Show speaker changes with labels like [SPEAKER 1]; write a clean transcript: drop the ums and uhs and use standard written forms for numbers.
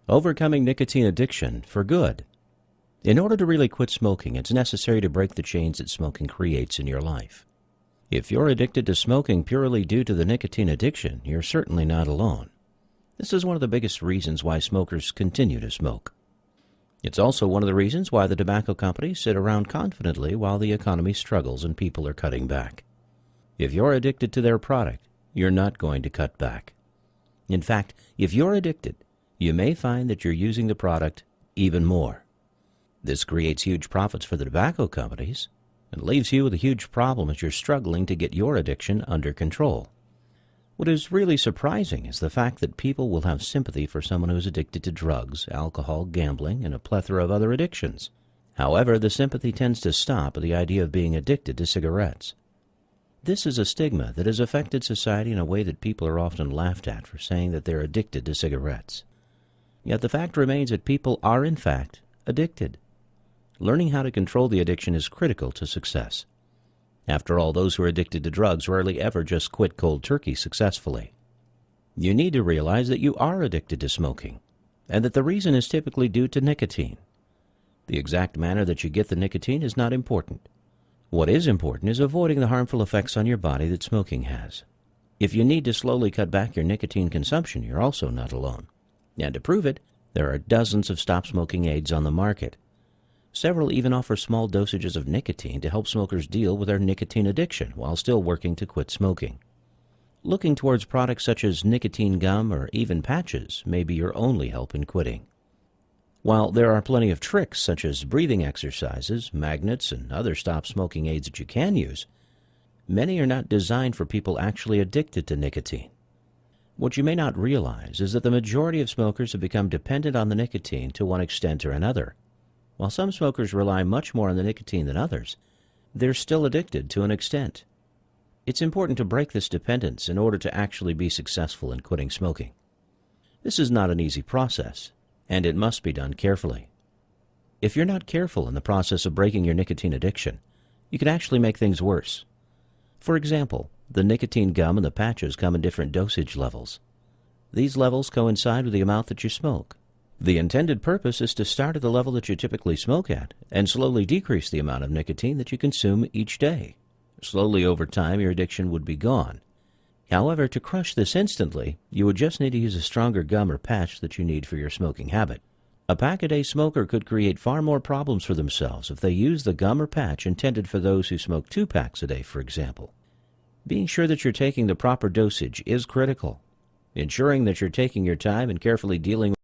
[SPEAKER 1] Overcoming nicotine addiction for good. In order to really quit smoking, it's necessary to break the chains that smoking creates in your life. If you're addicted to smoking purely due to the nicotine addiction, you're certainly not alone. This is one of the biggest reasons why smokers continue to smoke. It's also one of the reasons why the tobacco companies sit around confidently while the economy struggles and people are cutting back. If you're addicted to their product, you're not going to cut back. In fact, if you're addicted, you may find that you're using the product even more. This creates huge profits for the tobacco companies and leaves you with a huge problem as you're struggling to get your addiction under control. What is really surprising is the fact that people will have sympathy for someone who is addicted to drugs, alcohol, gambling, and a plethora of other addictions. However, the sympathy tends to stop at the idea of being addicted to cigarettes. This is a stigma that has affected society in a way that people are often laughed at for saying that they're addicted to cigarettes. Yet the fact remains that people are, in fact, addicted. Learning how to control the addiction is critical to success. After all, those who are addicted to drugs rarely ever just quit cold turkey successfully. You need to realize that you are addicted to smoking, and that the reason is typically due to nicotine. The exact manner that you get the nicotine is not important. What is important is avoiding the harmful effects on your body that smoking has. If you need to slowly cut back your nicotine consumption, you're also not alone. And to prove it, there are dozens of stop-smoking aids on the market. Several even offer small dosages of nicotine to help smokers deal with their nicotine addiction while still working to quit smoking. Looking towards products such as nicotine gum or even patches may be your only help in quitting. While there are plenty of tricks such as breathing exercises, magnets, and other stop-smoking aids that you can use, many are not designed for people actually addicted to nicotine. What you may not realize is that the majority of smokers have become dependent on the nicotine to one extent or another. While some smokers rely much more on the nicotine than others, they're still addicted to an extent. It's important to break this dependence in order to actually be successful in quitting smoking. This is not an easy process, and it must be done carefully. If you're not careful in the process of breaking your nicotine addiction, you can actually make things worse. For example, the nicotine gum and the patches come in different dosage levels. These levels coincide with the amount that you smoke. The intended purpose is to start at the level that you typically smoke at and slowly decrease the amount of nicotine that you consume each day. Slowly over time, your addiction would be gone. However, to crush this instantly, you would just need to use a stronger gum or patch that you need for your smoking habit. A pack-a-day smoker could create far more problems for themselves if they use the gum or patch intended for those who smoke 2 packs a day, for example. Being sure that you're taking the proper dosage is critical. Ensuring that you're taking your time and carefully dealing